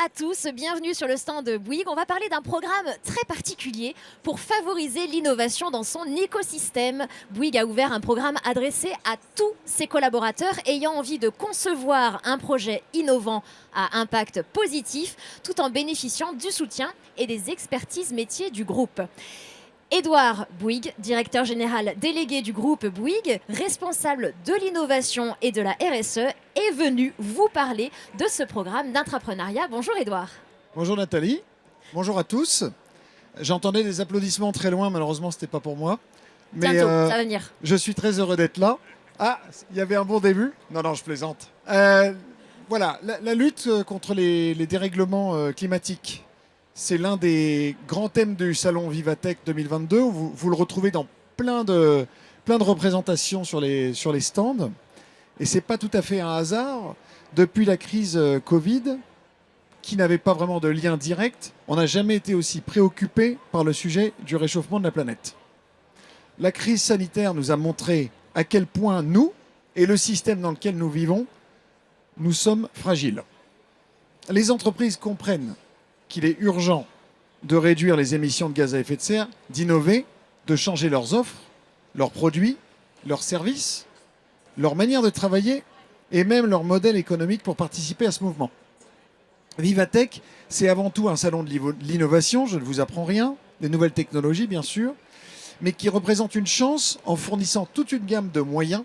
à tous, bienvenue sur le stand de Bouygues. On va parler d'un programme très particulier pour favoriser l'innovation dans son écosystème. Bouygues a ouvert un programme adressé à tous ses collaborateurs ayant envie de concevoir un projet innovant à impact positif tout en bénéficiant du soutien et des expertises métiers du groupe. Édouard Bouygues, directeur général délégué du groupe Bouygues, responsable de l'innovation et de la RSE, est venu vous parler de ce programme d'entrepreneuriat. Bonjour Édouard. Bonjour Nathalie, bonjour à tous. J'entendais des applaudissements très loin, malheureusement ce n'était pas pour moi. Mais Bientôt, ça va venir. je suis très heureux d'être là. Ah, il y avait un bon début. Non, je plaisante. Voilà, la lutte contre les dérèglements climatiques, c'est l'un des grands thèmes du salon Vivatech 2022. Vous le retrouvez dans plein de représentations sur les stands. Et ce n'est pas tout à fait un hasard. Depuis la crise Covid, qui n'avait pas vraiment de lien direct, on n'a jamais été aussi préoccupé par le sujet du réchauffement de la planète. La crise sanitaire nous a montré à quel point nous, et le système dans lequel nous vivons, nous sommes fragiles. Les entreprises comprennent qu'il est urgent de réduire les émissions de gaz à effet de serre, d'innover, de changer leurs offres, leurs produits, leurs services, leur manière de travailler et même leur modèle économique pour participer à ce mouvement. Vivatech, c'est avant tout un salon de l'innovation, je ne vous apprends rien, des nouvelles technologies bien sûr, mais qui représente une chance en fournissant toute une gamme de moyens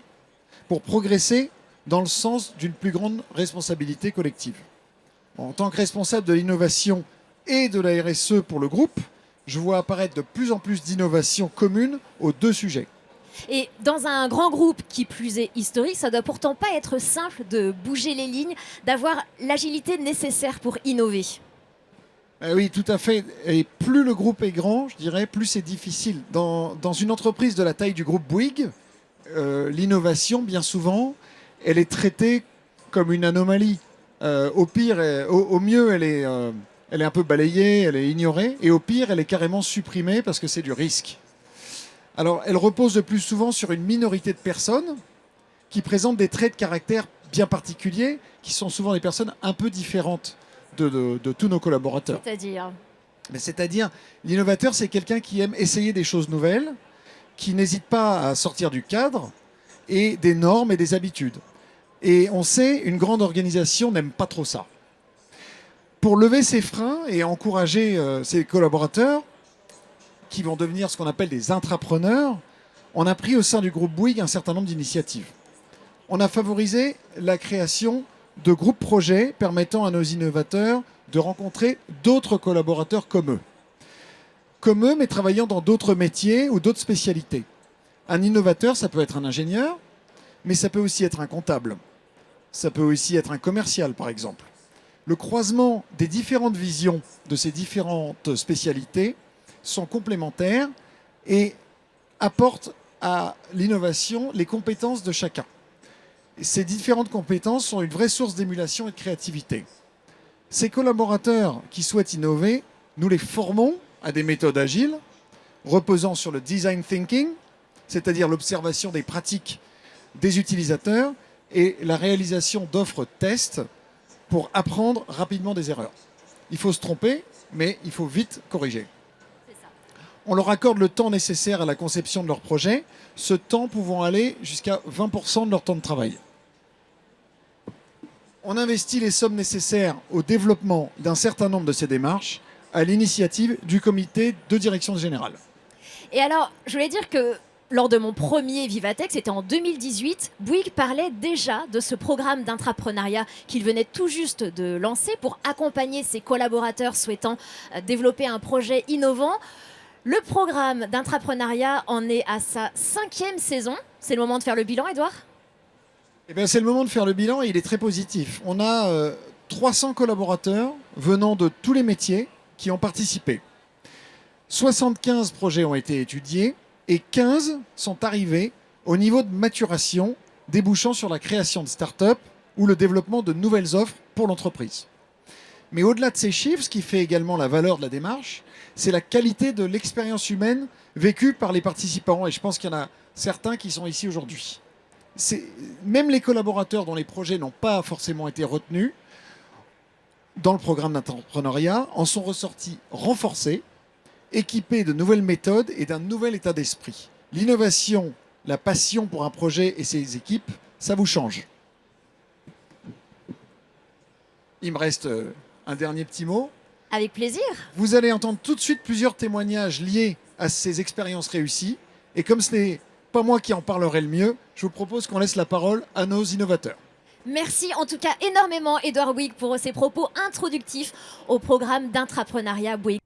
pour progresser dans le sens d'une plus grande responsabilité collective. En tant que responsable de l'innovation et de la RSE pour le groupe, je vois apparaître de plus en plus d'innovations communes aux deux sujets. Et dans un grand groupe qui plus est historique, ça doit pourtant pas être simple de bouger les lignes, d'avoir l'agilité nécessaire pour innover. Oui, tout à fait. Et plus le groupe est grand, je dirais, plus c'est difficile. Dans une entreprise de la taille du groupe Bouygues, l'innovation, bien souvent, elle est traitée comme une anomalie. Au mieux, elle est un peu balayée, elle est ignorée. Et au pire, elle est carrément supprimée parce que c'est du risque. Alors, elle repose le plus souvent sur une minorité de personnes qui présentent des traits de caractère bien particuliers, qui sont souvent des personnes un peu différentes de tous nos collaborateurs. C'est-à-dire, l'innovateur, c'est quelqu'un qui aime essayer des choses nouvelles, qui n'hésite pas à sortir du cadre et des normes et des habitudes. Et on sait, une grande organisation n'aime pas trop ça. Pour lever ses freins et encourager ses collaborateurs, qui vont devenir ce qu'on appelle des intrapreneurs, on a pris au sein du groupe Bouygues un certain nombre d'initiatives. On a favorisé la création de groupes projets permettant à nos innovateurs de rencontrer d'autres collaborateurs comme eux. Comme eux, mais travaillant dans d'autres métiers ou d'autres spécialités. Un innovateur, ça peut être un ingénieur, mais ça peut aussi être un comptable. Ça peut aussi être un commercial, par exemple. Le croisement des différentes visions de ces différentes spécialités sont complémentaires et apportent à l'innovation les compétences de chacun. Ces différentes compétences sont une vraie source d'émulation et de créativité. Ces collaborateurs qui souhaitent innover, nous les formons à des méthodes agiles, reposant sur le design thinking, c'est-à-dire l'observation des pratiques des utilisateurs et la réalisation d'offres tests pour apprendre rapidement des erreurs. Il faut se tromper, mais il faut vite corriger. On leur accorde le temps nécessaire à la conception de leur projet, ce temps pouvant aller jusqu'à 20% de leur temps de travail. On investit les sommes nécessaires au développement d'un certain nombre de ces démarches à l'initiative du comité de direction générale. Et alors, je voulais dire que lors de mon premier Vivatech, c'était en 2018, Bouygues parlait déjà de ce programme d'intrapreneuriat qu'il venait tout juste de lancer pour accompagner ses collaborateurs souhaitant développer un projet innovant. Le programme d'intrapreneuriat en est à sa 5e saison. C'est le moment de faire le bilan, Édouard ? Eh bien, c'est le moment de faire le bilan et il est très positif. On a 300 collaborateurs venant de tous les métiers qui ont participé. 75 projets ont été étudiés et 15 sont arrivés au niveau de maturation, débouchant sur la création de start-up ou le développement de nouvelles offres pour l'entreprise. Mais au-delà de ces chiffres, ce qui fait également la valeur de la démarche, c'est la qualité de l'expérience humaine vécue par les participants. Et je pense qu'il y en a certains qui sont ici aujourd'hui. Même les collaborateurs dont les projets n'ont pas forcément été retenus dans le programme d'entrepreneuriat en sont ressortis renforcés, équipés de nouvelles méthodes et d'un nouvel état d'esprit. L'innovation, la passion pour un projet et ses équipes, ça vous change. Il me reste un dernier petit mot. Avec plaisir. Vous allez entendre tout de suite plusieurs témoignages liés à ces expériences réussies. Et comme ce n'est pas moi qui en parlerai le mieux, je vous propose qu'on laisse la parole à nos innovateurs. Merci en tout cas énormément, Edouard Bouygues, pour ces propos introductifs au programme d'intrapreneuriat Bouygues.